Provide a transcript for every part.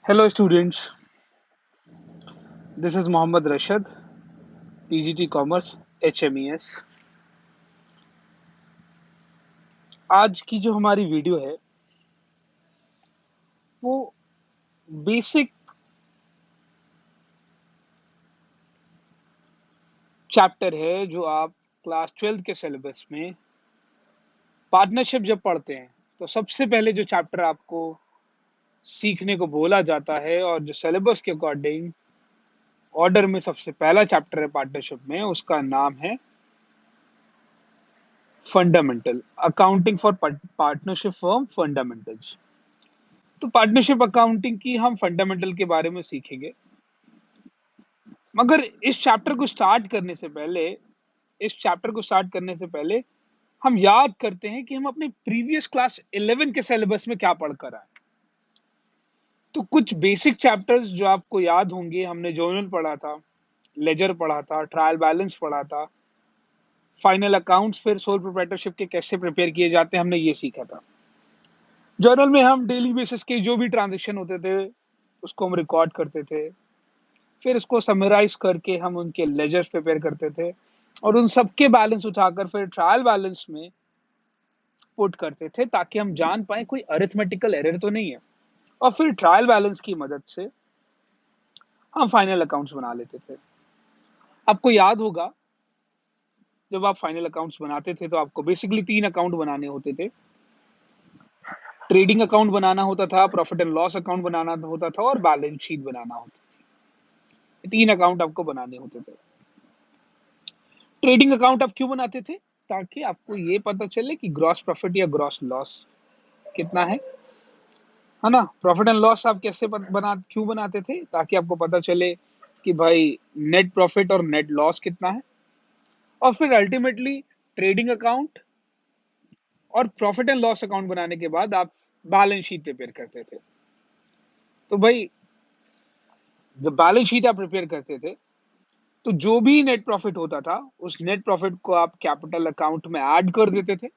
Hello students, this is Mohammad Rashad, PGT Commerce HMES। आज की जो हमारी वीडियो है वो बेसिक चैप्टर है जो आप क्लास 12th के सिलेबस में पार्टनरशिप जब पढ़ते हैं तो सबसे पहले जो चैप्टर आपको सीखने को बोला जाता है और जो सिलेबस के अकॉर्डिंग ऑर्डर में सबसे पहला चैप्टर है पार्टनरशिप में, उसका नाम है fundamental accounting for partnership firm fundamentals. तो पार्टनरशिप अकाउंटिंग की हम फंडामेंटल के बारे में सीखेंगे, मगर इस चैप्टर को स्टार्ट करने से पहले हम याद करते हैं कि हम अपने प्रीवियस क्लास 11 के सिलेबस में क्या पढ़कर आए। तो कुछ बेसिक चैप्टर्स जो आपको याद होंगे, हमने जर्नल पढ़ा था, लेजर पढ़ा था, ट्रायल बैलेंस पढ़ा था, फाइनल अकाउंट्स, फिर सोल प्रोप्राइटरशिप के कैसे प्रिपेयर किए जाते हैं, हमने ये सीखा था। जर्नल में हम डेली बेसिस के जो भी ट्रांजेक्शन होते थे उसको हम रिकॉर्ड करते थे, फिर उसको समराइज करके हम उनके लेजर्स प्रिपेयर करते थे और उन सबके बैलेंस उठाकर फिर ट्रायल बैलेंस में पुट करते थे ताकि हम जान पाए कोई अरिथमेटिकल एरर तो नहीं है। और फिर ट्रायल बैलेंस की मदद से हम फाइनल अकाउंट्स बना लेते थे। आपको याद होगा, जब आप फाइनल अकाउंट्स बनाते थे तो आपको बेसिकली 3 अकाउंट बनाने होते थे। ट्रेडिंग अकाउंट बनाना होता था, प्रॉफिट एंड लॉस अकाउंट बनाना होता था और बैलेंस शीट बनाना होता था। 3 अकाउंट आपको बनाने होते थे। ट्रेडिंग अकाउंट आप क्यों बनाते थे? ताकि आपको ये पता चले कि ग्रॉस प्रॉफिट या ग्रॉस लॉस कितना है ना। प्रॉफिट एंड लॉस आप कैसे क्यों बनाते थे? ताकि आपको पता चले कि भाई नेट प्रॉफिट और नेट लॉस कितना है। और फिर अल्टीमेटली ट्रेडिंग अकाउंट और प्रॉफिट एंड लॉस अकाउंट बनाने के बाद आप बैलेंस शीट प्रिपेयर करते थे। तो भाई जब बैलेंस शीट आप प्रिपेयर करते थे तो जो भी नेट प्रॉफिट होता था उस नेट प्रॉफिट को आप कैपिटल अकाउंट में ऐड कर देते थे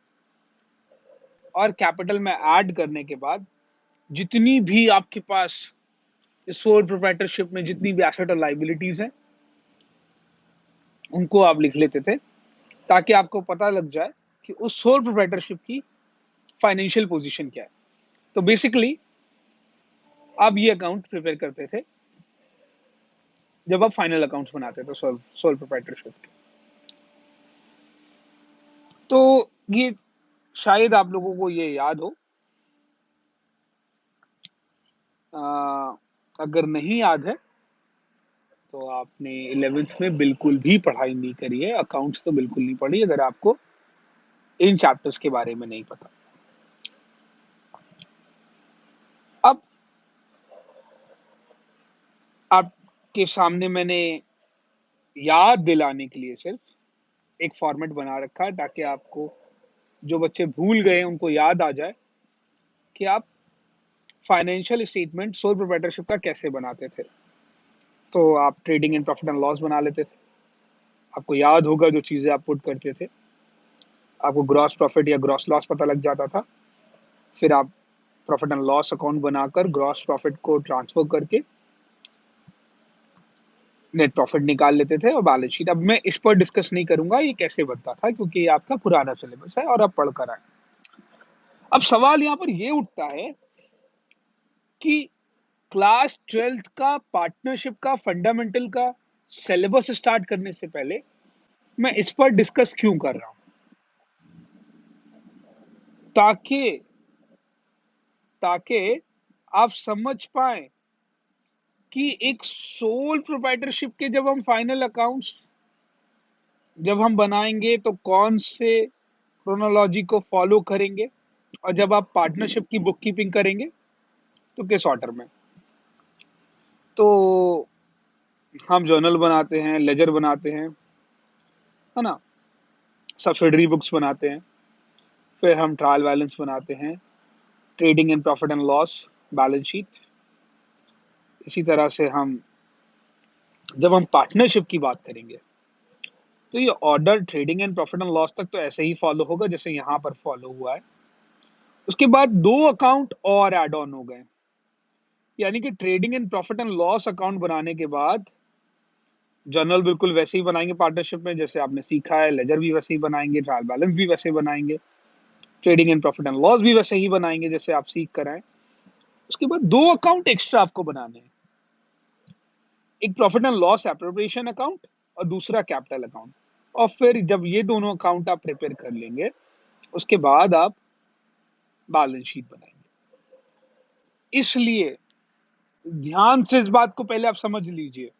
और कैपिटल में ऐड करने के बाद जितनी भी आपके पास इस सोल प्रोप्राइटरशिप में जितनी भी एसेट और लाइबिलिटीज हैं उनको आप लिख लेते थे ताकि आपको पता लग जाए कि उस सोल प्रोप्राइटरशिप की फाइनेंशियल पोजीशन क्या है। तो बेसिकली आप ये अकाउंट प्रिपेयर करते थे जब आप फाइनल अकाउंट्स बनाते थे सोल प्रोप्राइटरशिप के। तो ये शायद आप लोगों को ये याद हो। अगर नहीं याद है तो आपने 11th में बिल्कुल भी पढ़ाई नहीं करी है, अकाउंट्स तो बिल्कुल नहीं पढ़ी अगर आपको इन चैप्टर्स के बारे में नहीं पता। अब आपके सामने मैंने याद दिलाने के लिए सिर्फ एक फॉर्मेट बना रखा है ताकि आपको, जो बच्चे भूल गए उनको याद आ जाए कि आप फाइनेंशियल स्टेटमेंट सोल प्रोप्राइटरशिप का कैसे बनाते थे। तो आप trading and profit and loss बना लेते थे। आपको याद होगा जो चीजें आप पुट करते थे, आपको ग्रॉस प्रॉफिट या ग्रॉस लॉस पता लग जाता था। फिर आप प्रॉफिट एंड लॉस अकाउंट बनाकर ग्रॉस प्रॉफिट को ट्रांसफर करके नेट प्रॉफिट निकाल लेते थे और बैलेंस शीट। अब मैं इस पर डिस्कस नहीं करूंगा ये कैसे बनता था क्योंकि ये आपका पुराना सिलेबस है और अब पढ़कर आए। अब सवाल यहाँ पर ये उठता है कि क्लास 12th का पार्टनरशिप का फंडामेंटल का सिलेबस स्टार्ट करने से पहले मैं इस पर डिस्कस क्यों कर रहा हूं? ताकि ताकि आप समझ पाए कि एक सोल प्रोप्राइटरशिप के जब हम बनाएंगे तो कौन से क्रोनोलॉजी को फॉलो करेंगे और जब आप पार्टनरशिप की बुक कीपिंग करेंगे तो किस ऑर्डर में। तो हम जर्नल बनाते हैं, लेजर बनाते हैं, है ना, सब्सिडरी बुक्स बनाते हैं, फिर हम ट्रायल बैलेंस बनाते हैं, trading and profit and loss balance sheet. इसी तरह से हम जब हम पार्टनरशिप की बात करेंगे तो ये order trading and profit and loss तक तो ऐसे ही फॉलो होगा जैसे यहाँ पर फॉलो हुआ है। उसके बाद 2 अकाउंट और ऐड ऑन हो गए, यानी कि trading and profit and loss account बनाने के बाद जर्नल बिल्कुल वैसे ही बनाएंगे पार्टनरशिप में जैसे आपने सीखा है, लेजर भी वैसे ही बनाएंगे, ट्रायल बैलेंस भी वैसे ही बनाएंगे, trading and profit and loss भी वैसे ही बनाएंगे जैसे आप सीख कर आए। उसके बाद दो अकाउंट एक्स्ट्रा आपको बनाने हैं, एक profit and loss appropriation account और दूसरा कैपिटल अकाउंट। और फिर जब ये दोनों अकाउंट आप प्रिपेयर कर लेंगे उसके बाद आप बैलेंस शीट बनाएंगे। इसलिए ध्यान से इस बात को पहले आप समझ लीजिए,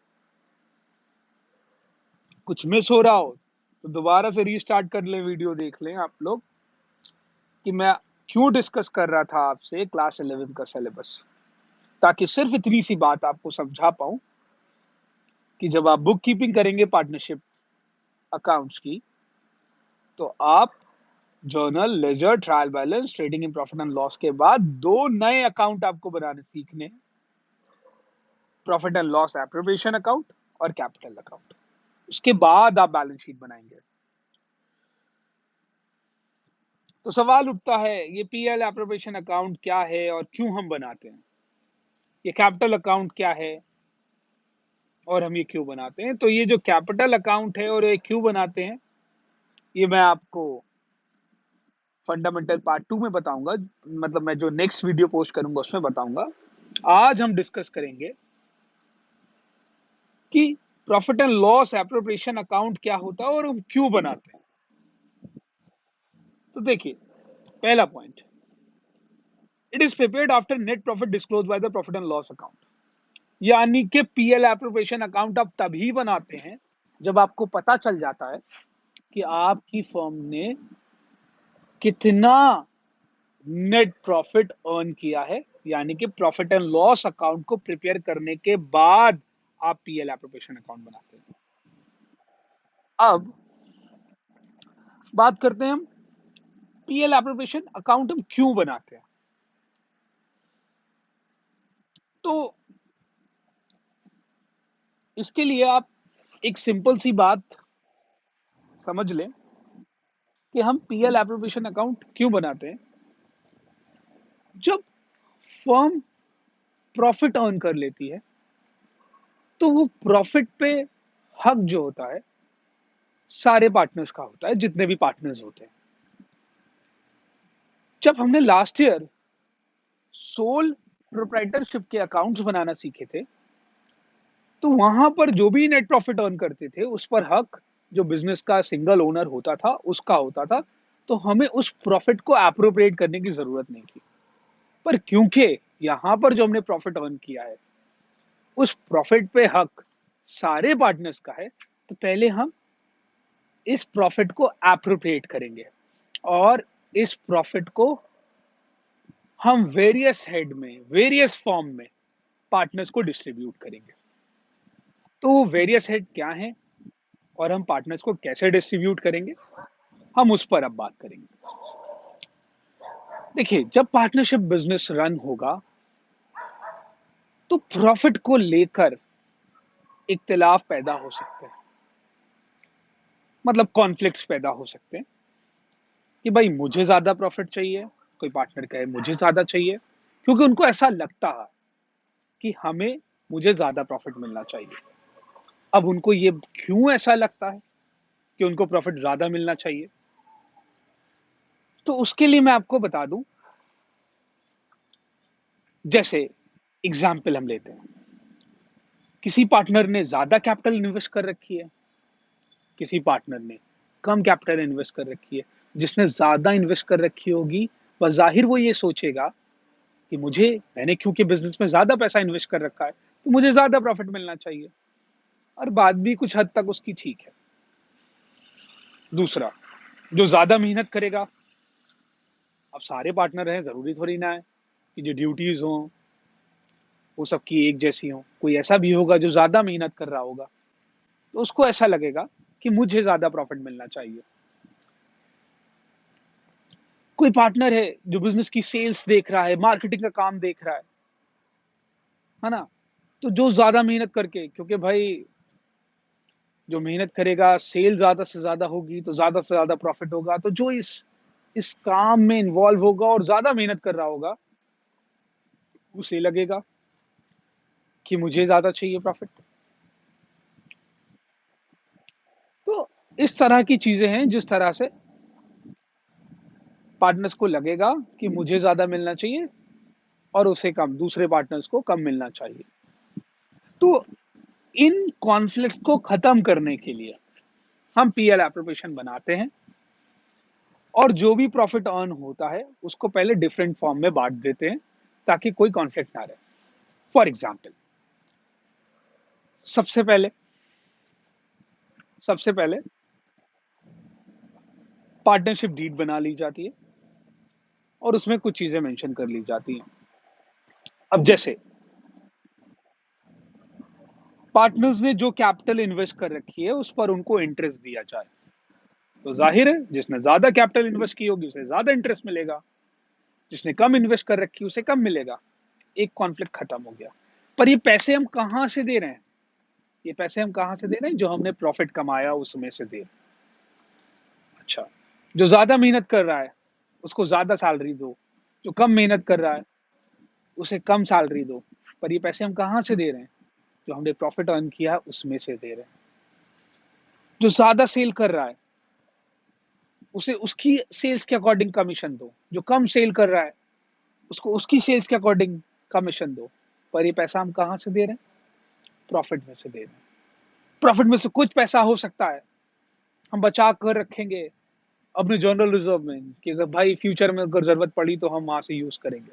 कुछ मिस हो रहा हो तो दोबारा से रीस्टार्ट कर ले, वीडियो देख लें आप लोग कि मैं क्यों डिस्कस कर रहा था आपसे क्लास 11 का सिलेबस, ताकि सिर्फ इतनी सी बात आपको समझा पाऊं कि जब आप बुक कीपिंग करेंगे पार्टनरशिप अकाउंट्स की तो आप journal, ledger, trial balance, trading and profit and loss के बाद दो नए अकाउंट आपको बनाने सीखने हैं, profit and loss appropriation account और कैपिटल अकाउंट। उसके बाद आप बैलेंस शीट बनाएंगे। तो सवाल उठता है ये पीएल एप्रोप्रिएशन अकाउंट क्या है और क्यों हम बनाते हैं, ये कैपिटल अकाउंट क्या है और हम ये क्यों बनाते हैं। तो ये जो कैपिटल अकाउंट है और ये क्यों बनाते हैं ये मैं आपको फंडामेंटल पार्ट 2 में बताऊंगा, मतलब मैं जो नेक्स्ट वीडियो पोस्ट करूंगा उसमें बताऊंगा। आज हम डिस्कस करेंगे कि profit and loss appropriation account क्या होता है और हम क्यों बनाते हैं। तो देखिए, पहला point, it is prepared after net profit disclose by the profit and loss account. यानी कि पीएल एप्रोप्रिएशन अकाउंट आप तभी बनाते हैं जब आपको पता चल जाता है कि आपकी फर्म ने कितना नेट प्रॉफिट अर्न किया है, यानी कि प्रॉफिट एंड लॉस अकाउंट को प्रिपेयर करने के बाद आप पीएल एप्रोप्रिएशन अकाउंट बनाते हैं। अब बात करते हैं हम पीएल एप्रोप्रिएशन अकाउंट हम क्यों बनाते हैं। तो इसके लिए आप एक सिंपल सी बात समझ लें कि हम पीएल एप्रोप्रिएशन अकाउंट क्यों बनाते हैं। जब फर्म प्रॉफिट अर्न कर लेती है तो वो प्रॉफिट पे हक जो होता है सारे पार्टनर्स का होता है, जितने भी पार्टनर्स होते हैं। जब हमने लास्ट ईयर सोल प्रोप्राइटरशिप के अकाउंट्स बनाना सीखे थे तो वहां पर जो भी नेट प्रॉफिट अर्न करते थे उस पर हक जो बिजनेस का सिंगल ओनर होता था उसका होता था, तो हमें उस प्रॉफिट को एप्रोप्रिएट करने की जरूरत नहीं थी। पर क्योंकि यहां पर जो हमने प्रॉफिट अर्न किया है उस प्रॉफिट पे हक सारे पार्टनर्स का है, तो पहले हम इस प्रॉफिट को एप्रोप्रिएट करेंगे और इस प्रॉफिट को हम वेरियस हेड में, वेरियस फॉर्म में पार्टनर्स को डिस्ट्रीब्यूट करेंगे। तो वेरियस हेड क्या है और हम पार्टनर्स को कैसे डिस्ट्रीब्यूट करेंगे, हम उस पर अब बात करेंगे। देखिए, जब पार्टनरशिप बिजनेस रन होगा तो प्रॉफिट को लेकर इख्तिलाफ पैदा हो सकते हैं, मतलब कॉन्फ्लिक्ट्स पैदा हो सकते हैं कि भाई मुझे ज्यादा प्रॉफिट चाहिए, कोई पार्टनर कहे मुझे ज्यादा चाहिए, क्योंकि उनको ऐसा लगता है कि हमें मुझे ज्यादा प्रॉफिट मिलना चाहिए। अब उनको ये क्यों ऐसा लगता है कि उनको प्रॉफिट ज्यादा मिलना चाहिए, तो उसके लिए मैं आपको बता दूं, जैसे एग्जाम्पल हम लेते हैं, किसी पार्टनर ने ज्यादा कैपिटल इन्वेस्ट कर रखी है, किसी पार्टनर ने कम कैपिटल इन्वेस्ट कर रखी है। जिसने ज्यादा इन्वेस्ट कर रखी होगी बज़ाहिर वो ये सोचेगा कि मैंने क्योंकि बिजनेस में ज्यादा पैसा इन्वेस्ट कर रखा है तो मुझे ज्यादा प्रॉफिट मिलना चाहिए, और बात भी कुछ हद तक उसकी ठीक है। दूसरा, जो ज्यादा मेहनत करेगा, अब सारे पार्टनर हैं, जरूरी थोड़ी ना है कि जो ड्यूटीज हो वो सबकी एक जैसी हो, कोई ऐसा भी होगा जो ज्यादा मेहनत कर रहा होगा तो उसको ऐसा लगेगा कि मुझे ज्यादा प्रॉफिट मिलना चाहिए। कोई पार्टनर है जो बिजनेस की सेल्स देख रहा है, मार्केटिंग का काम देख रहा है ना, तो जो ज्यादा मेहनत करके, क्योंकि भाई जो मेहनत करेगा सेल ज्यादा से ज्यादा होगी तो ज्यादा से ज्यादा प्रॉफिट होगा, तो जो इस काम में इन्वॉल्व होगा और ज्यादा मेहनत कर रहा होगा उसे लगेगा कि मुझे ज्यादा चाहिए प्रॉफिट। तो इस तरह की चीजें हैं जिस तरह से पार्टनर्स को लगेगा कि मुझे ज्यादा मिलना चाहिए और उसे कम, दूसरे पार्टनर्स को कम मिलना चाहिए। तो इन कॉन्फ्लिक्ट को खत्म करने के लिए हम पीएल एप्रोप्रिएशन बनाते हैं और जो भी प्रॉफिट अर्न होता है उसको पहले डिफरेंट फॉर्म में बांट देते हैं ताकि कोई कॉन्फ्लिक्ट ना रहे। फॉर एग्जाम्पल, सबसे पहले सबसे पहले पार्टनरशिप डीड बना ली जाती है और उसमें कुछ चीजें मेंशन कर ली जाती हैं। अब जैसे पार्टनर्स ने जो कैपिटल इन्वेस्ट कर रखी है उस पर उनको इंटरेस्ट दिया जाए, तो जाहिर है जिसने ज्यादा कैपिटल इन्वेस्ट की होगी उसे ज्यादा इंटरेस्ट मिलेगा, जिसने कम इन्वेस्ट कर रखी है उसे कम मिलेगा। एक कॉन्फ्लिक्ट खत्म हो गया। पर ये पैसे हम कहां से दे रहे हैं? ये पैसे हम कहां से दे रहे हैं? जो हमने प्रॉफिट कमाया उसमें से दे रहे हैं। अच्छा, जो ज्यादा मेहनत कर रहा है उसको ज्यादा सैलरी दो, जो कम मेहनत कर रहा है उसे कम सैलरी दो। पर ये पैसे हम कहां से दे रहे हैं? जो हमने प्रॉफिट अर्न किया है उसमें से दे रहे हैं। जो ज्यादा सेल कर रहा है उसे उसकी सेल्स के अकॉर्डिंग कमीशन दो, जो कम सेल कर रहा है उसको उसकी सेल्स के अकॉर्डिंग कमीशन दो। पर ये पैसा हम कहां से दे रहे हैं? प्रॉफिट में से दे रहे हैं। प्रॉफिट में से कुछ पैसा हो सकता है हम बचा कर रखेंगे अपने जनरल रिजर्व में कि अगर भाई फ्यूचर में अगर जरूरत पड़ी तो हम वहां से यूज करेंगे।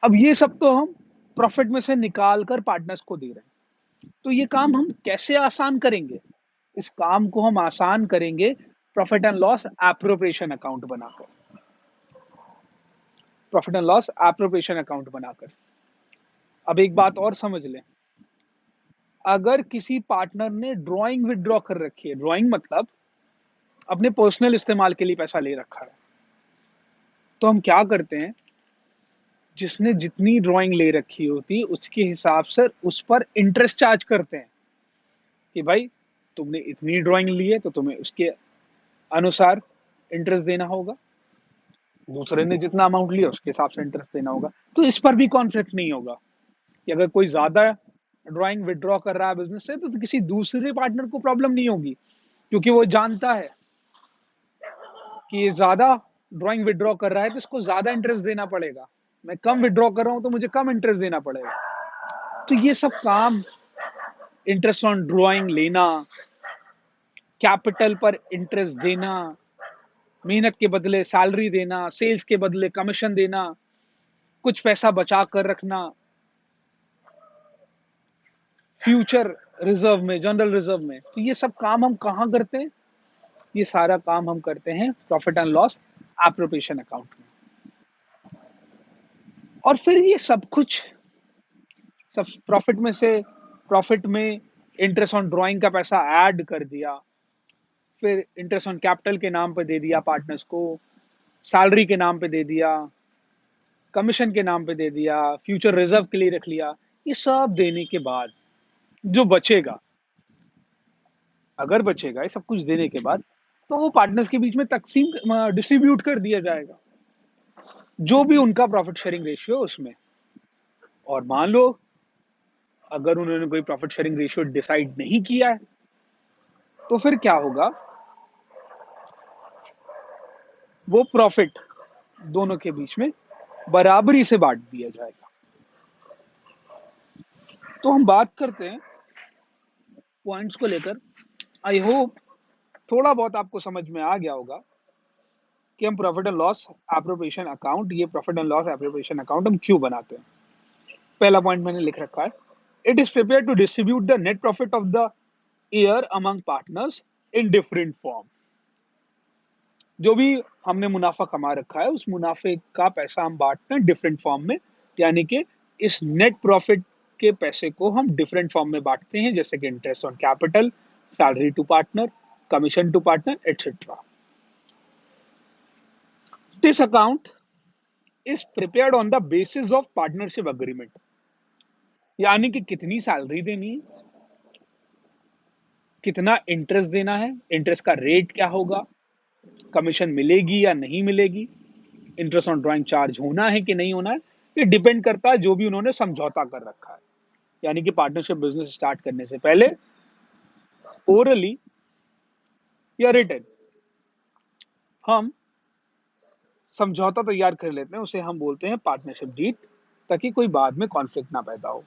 अब ये सब तो हम प्रॉफिट में से निकाल कर पार्टनर्स को दे रहे हैं। तो ये काम हम कैसे आसान करेंगे? इस काम को हम आसान करेंगे profit and loss appropriation account बनाकर। Profit and loss appropriation account बनाकर। अब एक बात और समझ लें, अगर किसी पार्टनर ने ड्राइंग विदड्रॉ कर रखी है, ड्राइंग मतलब अपने पर्सनल इस्तेमाल के लिए पैसा ले रखा है, तो हम क्या करते हैं, जिसने जितनी ड्राइंग ले रखी होती है उसके हिसाब से उस पर इंटरेस्ट चार्ज करते हैं कि भाई तुमने इतनी ड्राइंग ली है तो तुम्हें उसके अनुसार इंटरेस्ट देना होगा, दूसरे ने जितना अमाउंट लिया उसके हिसाब से इंटरेस्ट देना होगा। तो इस पर भी कॉन्फ्लिक्ट नहीं होगा कि अगर कोई ज्यादा ड्राइंग विड्रॉ कर रहा है बिजनेस से तो किसी दूसरे पार्टनर को प्रॉब्लम नहीं होगी, क्योंकि वो जानता है कि ये ज्यादा ड्राइंग विड्रॉ कर रहा है तो इसको ज्यादा इंटरेस्ट देना पड़ेगा, मैं कम विड्रॉ कर रहा हूं तो मुझे कम इंटरेस्ट देना पड़ेगा। तो ये सब काम, इंटरेस्ट ऑन ड्राइंग लेना, कैपिटल पर इंटरेस्ट देना, मेहनत के बदले सैलरी देना, सेल्स के बदले कमीशन देना, कुछ पैसा बचा कर रखना फ्यूचर रिजर्व में, जनरल रिजर्व में, तो ये सब काम हम कहाँ करते हैं? ये सारा काम हम करते हैं profit and loss appropriation account में। और फिर ये सब कुछ, सब प्रॉफिट में इंटरेस्ट ऑन ड्राइंग का पैसा ऐड कर दिया, फिर इंटरेस्ट ऑन कैपिटल के नाम पे दे दिया पार्टनर्स को, सैलरी के नाम पे दे दिया, कमीशन के नाम पे दे दिया, फ्यूचर रिजर्व के लिए रख लिया। ये सब देने के बाद जो बचेगा, अगर बचेगा ये सब कुछ देने के बाद, तो वो पार्टनर्स के बीच में तकसीम डिस्ट्रीब्यूट कर दिया जाएगा, जो भी उनका प्रॉफिट शेयरिंग रेशियो उसमें। और मान लो अगर उन्होंने कोई प्रॉफिट शेयरिंग रेशियो डिसाइड नहीं किया है तो फिर क्या होगा, वो प्रॉफिट दोनों के बीच में बराबरी से बांट दिया जाएगा। तो हम बात करते हैं पॉइंट्स को लेकर। आई होप थोड़ा बहुत आपको समझ में आ गया होगा कि हम profit and loss appropriation account, ये profit and loss appropriation account हम क्यों बनाते हैं। पहला पॉइंट मैंने लिख रखा है, it is prepare to distribute the net profit of the year among partners in different form. जो भी हमने मुनाफा कमा रखा है उस मुनाफे का पैसा हम बांटते हैं डिफरेंट फॉर्म में, यानी कि इस नेट प्रॉफिट के पैसे को हम डिफरेंट फॉर्म में बांटते हैं, जैसे कि interest on capital, salary to partner, commission to partner, etcetera. This account is prepared on the basis of partnership agreement, यानी कि कितनी सैलरी देनी है, कितना इंटरेस्ट देना है, इंटरेस्ट का रेट क्या होगा, कमीशन मिलेगी या नहीं मिलेगी, इंटरेस्ट ऑन ड्राइंग चार्ज होना है कि नहीं होना है, ये डिपेंड करता है जो भी उन्होंने समझौता कर रखा है। यानी कि पार्टनरशिप बिजनेस स्टार्ट करने से पहले ओरली या रिटन हम समझौता तैयार कर लेते हैं, उसे हम बोलते हैं पार्टनरशिप डीड, ताकि कोई बाद में कॉन्फ्लिक्ट ना पैदा हो।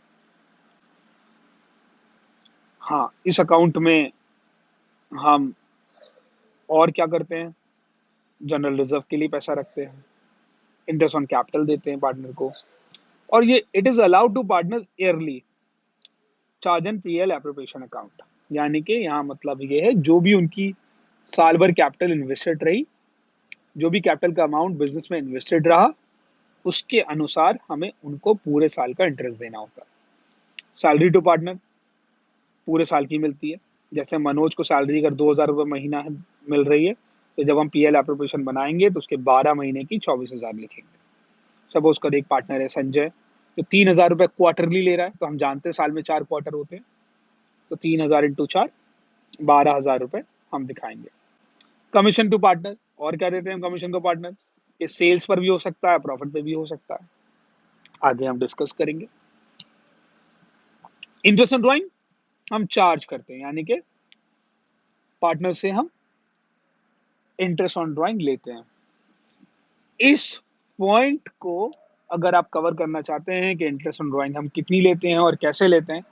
हाँ, इस अकाउंट में हम और क्या करते हैं, जनरल रिजर्व के लिए पैसा रखते हैं, इंटरेस्ट ऑन कैपिटल देते हैं पार्टनर को, और ये it is allowed to partner yearly charge and PL appropriation account. यानी कि यहाँ मतलब ये है, जो भी उनकी साल भर कैपिटल इन्वेस्टेड रही, जो भी कैपिटल का अमाउंट बिजनेस में इन्वेस्टेड रहा, उसके अनुसार हमें उनको पूरे साल का इंटरेस्ट देना होता है। सैलरी टू पार्टनर पूरे साल की मिलती है। जैसे मनोज को सैलरी अगर 2,000 रुपये महीना मिल रही है, तो जब हम पीएल एप्रोप्रिएशन बनाएंगे तो उसके 12 महीने की 24,000 लिखेंगे। सपोज कर एक पार्टनर है संजय, तो 3,000 रुपये क्वार्टरली ले रहा है, तो हम जानते हैं साल में 4 क्वार्टर होते हैं, तो 3,000 इंटू 4, 12,000 रुपये हम दिखाएंगे। कमीशन टू पार्टनर, और क्या देते हैं कमीशन टू पार्टनर, ये सेल्स पर भी हो सकता है, प्रॉफिट पे भी हो सकता है, आगे हम डिस्कस करेंगे। इंटरेस्ट ऑन ड्राइंग हम चार्ज करते हैं, यानी कि पार्टनर से हम इंटरेस्ट ऑन ड्राइंग लेते हैं। इस पॉइंट को अगर आप कवर करना चाहते हैं कि इंटरेस्ट ऑन ड्राइंग हम कितनी लेते हैं और कैसे लेते हैं,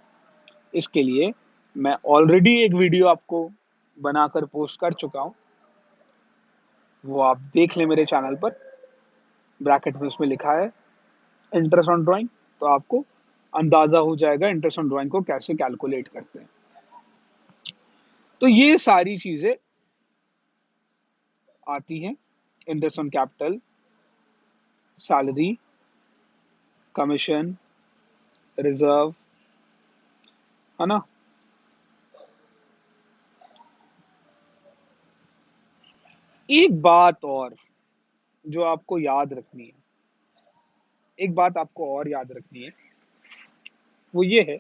इसके लिए मैं ऑलरेडी एक वीडियो आपको बनाकर पोस्ट कर चुका हूं, वो आप देख लें मेरे चैनल पर, ब्रैकेट में उसमें लिखा है इंटरेस्ट ऑन ड्राइंग, तो आपको अंदाजा हो जाएगा इंटरेस्ट ऑन ड्राइंग को कैसे कैलकुलेट करते हैं। तो ये सारी चीजें आती हैं, interest on capital, salary, commission, reserve, है ना। एक बात और जो आपको याद रखनी है, एक बात आपको और याद रखनी है, वो ये है,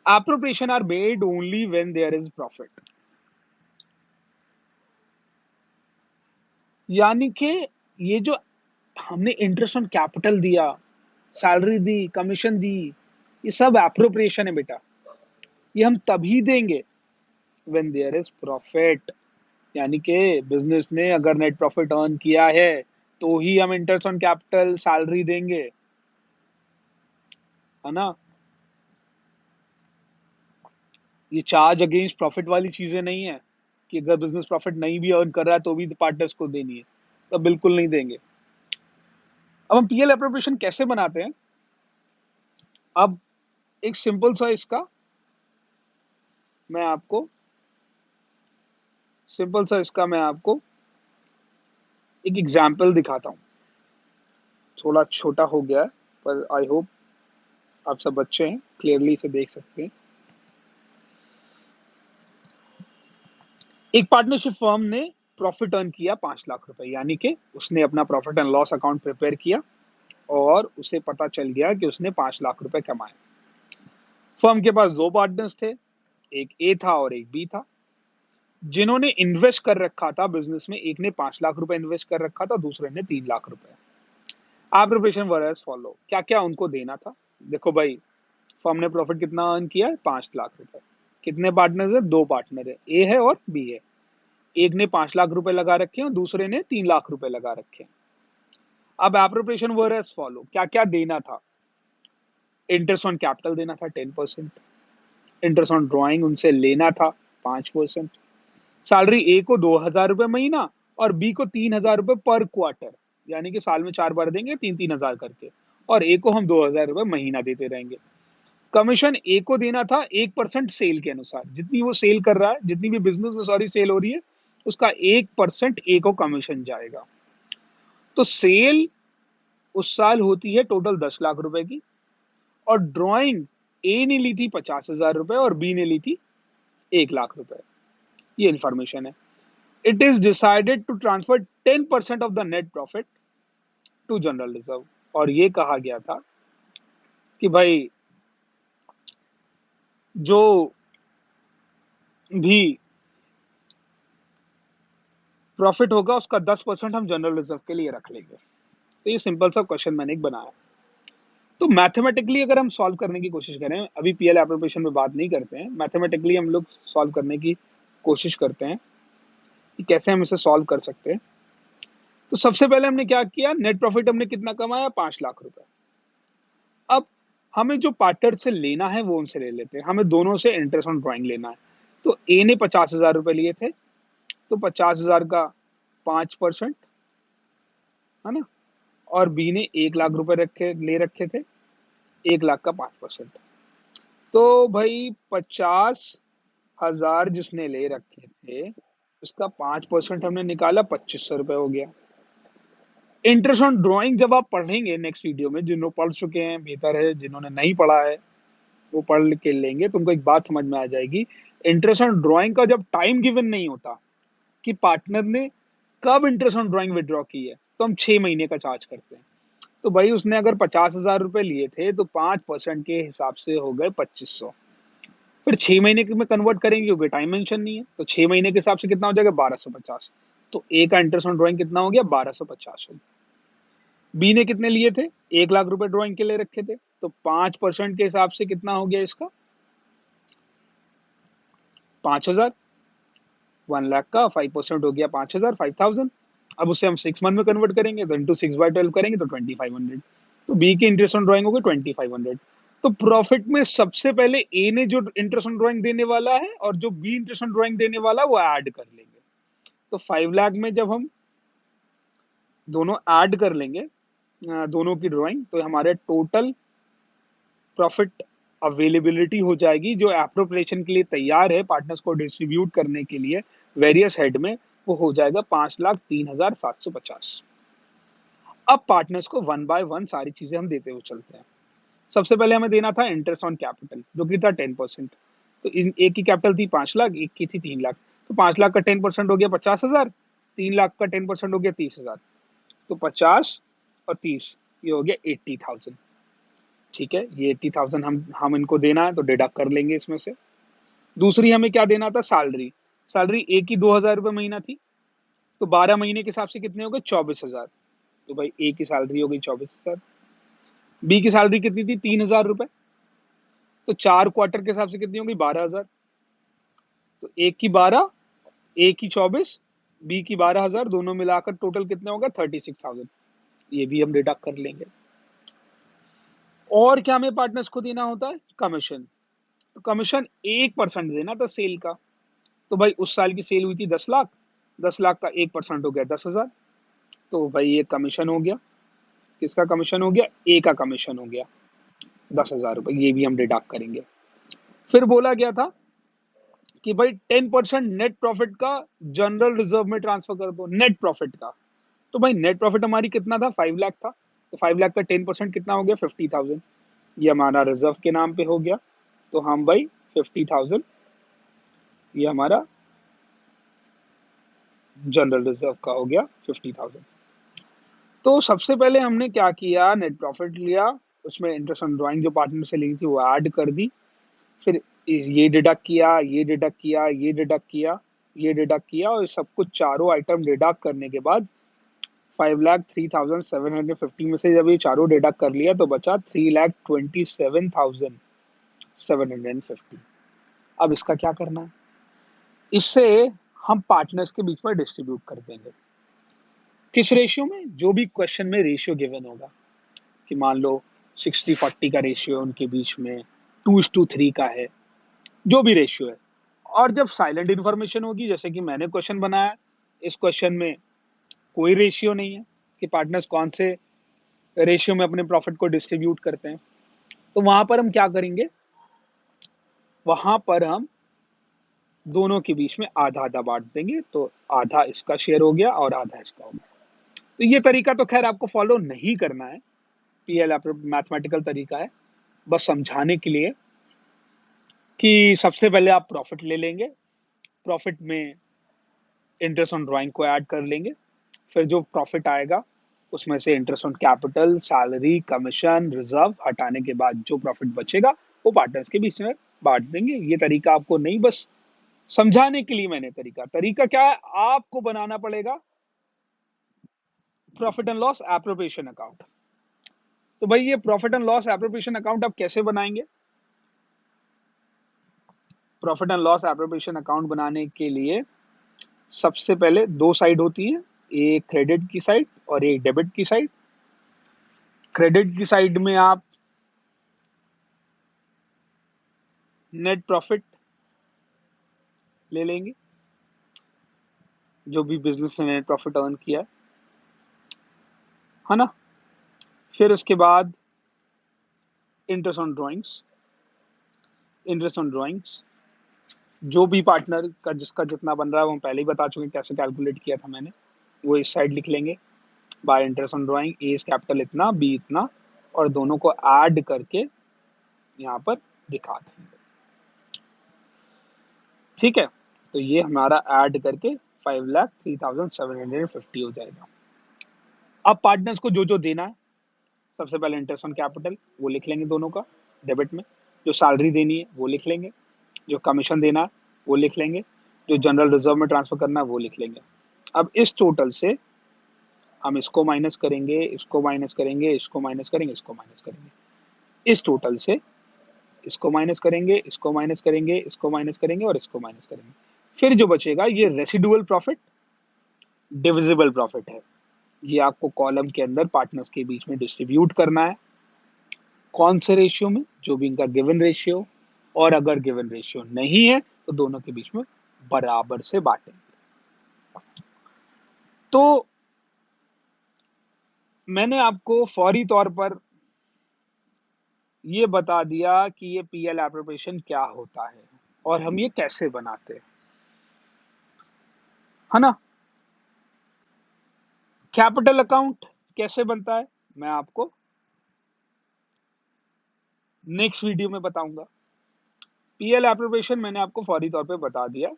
appropriation are made only when there is profit. यानी कि ये जो हमने इंटरेस्ट ऑन कैपिटल दिया, सैलरी दी, कमीशन दी, ये सब एप्रोप्रिएशन है बेटा। ये हम तभी देंगे व्हेन देयर इज प्रॉफिट, यानी कि बिजनेस ने अगर नेट प्रॉफिट अर्न किया है तो ही हम इंटरेस्ट ऑन कैपिटल, सैलरी देंगे, है ना। ये चार्ज अगेंस्ट प्रॉफिट वाली चीजें नहीं है कि अगर बिजनेस प्रॉफिट नहीं भी अर्न कर रहा है तो भी पार्टनर्स को देनी है, तो बिल्कुल नहीं देंगे। अब हम पीएल एप्रोप्रिएशन कैसे बनाते हैं, अब एक सिंपल सा इसका मैं आपको एक एग्जाम्पल दिखाता हूँ। थोड़ा छोटा हो गया है, पर आई होप आप सब बच्चे हैं, क्लियरली इसे देख सकते हैं। एक पार्टनरशिप फर्म ने प्रॉफिट अर्न किया 5 लाख रुपए, यानी कि उसने अपना profit and loss account prepare किया और उसे पता चल गया कि उसने 5 लाख रुपए कमाए। फर्म के पास दो पार्टनर्स थे, एक ए था और एक बी था, जिन्होंने इन्वेस्ट कर रखा था बिजनेस में। एक ने 5 लाख रुपए इन्वेस्ट कर रखा था, दूसरे ने 3 लाख रुपए। एप्रोप्रिएशन वर एज फॉलो, क्या क्या उनको देना था। देखो भाई, फर्म ने प्रॉफिट कितना अर्न किया है, 5 लाख रुपए। कितने पार्टनर है, दो पार्टनर है, ए है और बी है। एक ने 5 लाख रुपए लगा रखे हैं और दूसरे ने 3 लाख रुपए लगा रखे हैं। अब एप्रोप्रिएशन वर एज फॉलो, क्या क्या देना था। इंटरेस्ट ऑन कैपिटल देना था 10%, इंटरेस्ट ऑन ड्रॉइंग उनसे लेना था 5%, सैलरी ए को 2,000 रुपए महीना और बी को 3,000 रुपए पर क्वार्टर, यानी कि साल में 4 बार देंगे 3,000 करके, और ए को हम 2,000 रुपए महीना देते रहेंगे। कमीशन ए को देना था 1% सेल के अनुसार, जितनी वो सेल कर रहा है, जितनी भी बिजनेस में सॉरी सेल हो रही है, उसका 1% ए को कमीशन जाएगा। तो सेल उस साल होती है टोटल 10 लाख रुपए की, और ड्रॉइंग ए ने ली थी 50,000 रुपए और बी ने ली थी 1 लाख रुपए। ये इंफॉर्मेशन है। It is decided to transfer 10% of the net profit to general reserve, और ये कहा गया था कि भाई जो भी प्रॉफिट होगा उसका 10% हम जनरल रिजर्व के लिए रख लेंगे। तो ये सिंपल सा क्वेश्चन मैंने एक बनाया। तो मैथमेटिकली अगर हम सॉल्व करने की कोशिश करें, अभी पीएल एप्रोप्रिएशन में बात नहीं करते हैं, मैथमेटिकली हम लोग सॉल्व करने की कोशिश करते हैं कि कैसे हम इसे सॉल्व कर सकते हैं। तो सबसे पहले हमने क्या किया, नेट प्रॉफिट हमने कितना कमाया, 5 लाख रुपए। अब हमें जो पार्टनर से लेना है वो उनसे ले लेते हैं, हमें दोनों से इंटरेस्ट ऑन ड्राइंग लेना है। तो ए ने 50,000 रुपए लिए थे, तो 50,000 का 5%, है ना, और बी ने 1 लाख रुपए ले रखे थे, 1 लाख का 5%। तो भाई 50,000 जिसने ले रखे थे उसका 5% हमने निकाला, 2500 रुपए हो गया। इंटरेस्ट ऑन ड्राइंग जब आप पढ़ेंगे नेक्स्ट वीडियो में, जिन्होंने पढ़ चुके हैं बेहतर है, जिन्होंने नहीं पढ़ा है वो पढ़ के लेंगे, तुमको एक बात समझ में आ जाएगी। इंटरेस्ट ऑन ड्राइंग का जब टाइम गिवन नहीं होता कि पार्टनर ने कब इंटरेस्ट ऑन ड्राइंग विड्रॉ की है, तो हम 6 महीने का चार्ज करते हैं। तो भाई उसने अगर 50,000 रुपए लिए थे तो 5% के हिसाब से हो गए 2500। फिर 6 महीने में कन्वर्ट करेंगे क्योंकि टाइम मेंशन नहीं है, तो 6 महीने के हिसाब से कितना हो जाएगा, 1250। तो ए का इंटरेस्ट ऑन ड्राइंग कितना हो गया, 1250 हो गया। बी ने कितने लिए थे, 1 लाख रुपए ड्राइंग के लिए रखे थे, तो 5% के हिसाब से कितना हो गया इसका, 5,000। 1 लाख का 5% हो गया 5,000, 5,000। अब उसे हम 6 मंथ में कन्वर्ट करेंगे तो इंटू 6/12 करेंगे तो 2,500। तो बी के इंटरेस्ट ऑन ड्राइंग हो गए 2,500। तो प्रॉफिट में सबसे पहले ए ने जो इंटरेस्ट ऑन ड्राइंग देने वाला है और जो बी इंटरेस्ट ऑन ड्राइंग देने वाला है वो ऐड कर लेंगे। तो 5 लाख में जब हम दोनों ऐड कर लेंगे दोनों की ड्राइंग, तो हमारे टोटल प्रॉफिट अवेलेबिलिटी हो जाएगी जो एप्रोप्रिएशन के लिए तैयार है पार्टनर्स को डिस्ट्रीब्यूट करने के लिए वेरियस हेड में, वो हो जाएगा 5,03,750। अब पार्टनर्स को 1 बाय 1 सारी चीजें हम देते हुए चलते हैं। सबसे पहले हमें देना था इंटरेस्ट ऑन कैपिटल जो कि था 10%। तो एक की कैपिटल थी 5 लाख, एक की थी 3 लाख। तो 5 लाख का 10% हो गया 50,000, 3 लाख का 10% हो गया 30,000। तो 50 और 30 ये हो गया 80,000। ठीक है, ये 80,000 हम इनको देना है तो डिडक्ट कर लेंगे इसमें से। दूसरी हमें क्या देना था, सैलरी। सैलरी ए की 2,000 रुपये महीना थी, तो 12 महीने के हिसाब से कितने हो गए, 24,000। तो भाई ए की सैलरी हो गई 24,000। बी की सैलरी कितनी थी, 3,000 रुपए, तो 4 क्वार्टर के हिसाब से कितनी होगी, 12,000। तो एक की 12, ए की 24, बी की 12,000, दोनों मिलाकर टोटल कितने होगा, 36,000। ये भी हम डिडक्ट कर लेंगे। और क्या हमें पार्टनर्स को देना होता है, कमीशन। तो कमीशन 1% देना था सेल का। तो भाई उस साल की सेल हुई थी 10 लाख, 10 लाख का 1% हो गया 10,000। तो भाई ये कमीशन हो गया, किसका कमीशन हो गया, ए का कमीशन हो गया 10,000 रुपए। ये भी हम डिडक्ट करेंगे। फिर बोला गया था कि भाई 10% नेट प्रॉफिट का जनरल रिजर्व में ट्रांसफर कर दो, नेट प्रॉफिट का। तो भाई नेट प्रॉफिट हमारी कितना था, 5 लाख था, तो 5 लाख का 10% कितना हो गया, 50,000। ये हमारा रिजर्व के नाम पे हो गया। तो हम भाई 50,000 ये हमारा जनरल रिजर्व का हो गया 50,000। तो सबसे पहले हमने क्या किया, नेट प्रॉफिट लिया, उसमें इंटरेस्ट ऑन ड्राइंग जो पार्टनर से ली थी वो ऐड कर दी, फिर ये डिडक्ट किया, ये डिडक्ट किया, ये डिडक्ट किया, ये डिडक्ट किया, और सब कुछ चारों आइटम डिडक्ट करने के बाद 5,03,750 में से जब ये चारों डिडक्ट कर लिया तो बचा 3,27,750। अब इसका क्या करना है, इससे हम पार्टनर्स के बीच में डिस्ट्रीब्यूट कर देंगे। किस रेशियो में, जो भी क्वेश्चन में रेशियो गिवन होगा, कि मान लो 60-40 का रेशियो उनके बीच में, 2:3 का है, जो भी रेशियो है। और जब साइलेंट इंफॉर्मेशन होगी, जैसे कि मैंने क्वेश्चन बनाया, इस क्वेश्चन में कोई रेशियो नहीं है कि पार्टनर्स कौन से रेशियो में अपने प्रॉफिट को डिस्ट्रीब्यूट करते हैं, तो वहां पर हम क्या करेंगे, वहां पर हम दोनों के बीच में आधा आधा बांट देंगे। तो आधा इसका शेयर हो गया और आधा इसका हो गया। तो ये तरीका तो खैर आपको फॉलो नहीं करना है, पीएल मैथमेटिकल तरीका है, बस समझाने के लिए कि सबसे पहले आप प्रॉफिट ले लेंगे, प्रॉफिट में इंटरेस्ट ऑन ड्राइंग को ऐड कर लेंगे, फिर जो प्रॉफिट आएगा उसमें से interest on capital, salary, commission, reserve हटाने के बाद जो प्रॉफिट बचेगा वो पार्टनर्स के बीच में बांट देंगे। ये तरीका आपको नहीं, बस समझाने के लिए मैंने तरीका क्या है, आपको बनाना पड़ेगा profit and loss appropriation account. तो भाई ये profit and loss appropriation account आप कैसे बनाएंगे? Profit and loss appropriation account बनाने के लिए सबसे पहले दो साइड होती है, एक क्रेडिट की साइड और एक डेबिट की साइड। क्रेडिट की साइड में आप नेट प्रॉफिट ले लेंगे, जो भी बिजनेस ने नेट प्रॉफिट अर्न किया है ना। फिर उसके बाद interest on drawings. Interest on drawings जो भी पार्टनर का जिसका जितना बन रहा है वो हम पहले ही बता चुके हैं कैसे कैलकुलेट किया था मैंने, वो इस साइड लिख लेंगे। Bye interest on drawing A is capital इतना, बी इतना, और दोनों को ऐड करके यहाँ पर दिखा देंगे। ठीक है, तो ये हमारा ऐड करके 5,03,750 हो जाएगा। अब पार्टनर्स को जो जो देना है, सबसे पहले इंटरेस्ट ऑन कैपिटल वो लिख लेंगे दोनों का डेबिट में, जो सैलरी देनी है वो लिख लेंगे, जो कमीशन देना है वो लिख लेंगे, जो जनरल रिजर्व में ट्रांसफर करना है वो लिख लेंगे। अब इस टोटल से हम इसको माइनस करेंगे, इसको माइनस करेंगे, इसको माइनस करेंगे, इसको माइनस करेंगे। इस टोटल से इसको माइनस करेंगे, इसको माइनस करेंगे, इसको माइनस करेंगे और इसको माइनस करेंगे। फिर जो बचेगा ये रेसिडुअल प्रॉफिट डिविजिबल प्रॉफिट है। ये आपको कॉलम के अंदर पार्टनर्स के बीच में डिस्ट्रीब्यूट करना है। कौन से रेशियो में? जो भी इनका गिवन रेशियो, और अगर गिवन रेशियो नहीं है तो दोनों के बीच में बराबर से बांटेंगे। तो मैंने आपको फौरी तौर पर ये बता दिया कि ये पीएल एप्रोप्रिएशन क्या होता है और हम ये कैसे बनाते हैं, है ना। कैपिटल अकाउंट कैसे बनता है मैं आपको नेक्स्ट वीडियो में बताऊंगा। पीएल एप्रोप्रिएशन मैंने आपको फौरी तौर पे बता दिया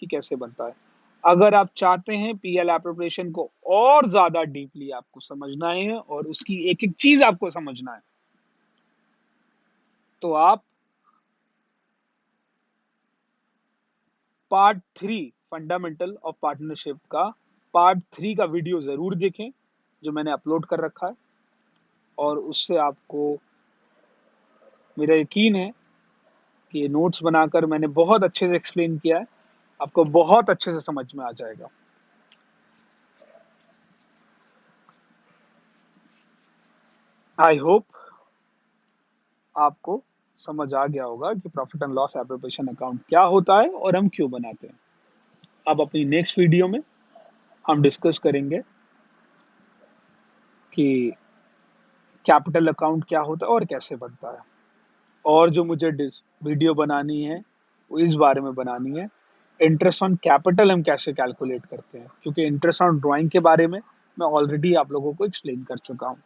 कि कैसे बनता है। अगर आप चाहते हैं पीएल एप्रोप्रिएशन को और ज्यादा डीपली आपको समझना है और उसकी एक एक चीज आपको समझना है, तो आप पार्ट 3 फंडामेंटल ऑफ पार्टनरशिप का पार्ट 3 का वीडियो जरूर देखें जो मैंने अपलोड कर रखा है, और उससे आपको मेरा यकीन है कि ये नोट्स बनाकर मैंने बहुत अच्छे से एक्सप्लेन किया है, आपको बहुत अच्छे से समझ में आ जाएगा। आई होप आपको समझ आ गया होगा कि profit and loss appropriation account क्या होता है और हम क्यों बनाते हैं। अब अपनी नेक्स्ट वीडियो में हम डिस्कस करेंगे कि कैपिटल अकाउंट क्या होता है और कैसे बनता है, और जो मुझे वीडियो बनानी है वो इस बारे में बनानी है इंटरेस्ट ऑन कैपिटल हम कैसे कैलकुलेट करते हैं, क्योंकि इंटरेस्ट ऑन ड्राइंग के बारे में मैं ऑलरेडी आप लोगों को एक्सप्लेन कर चुका हूँ।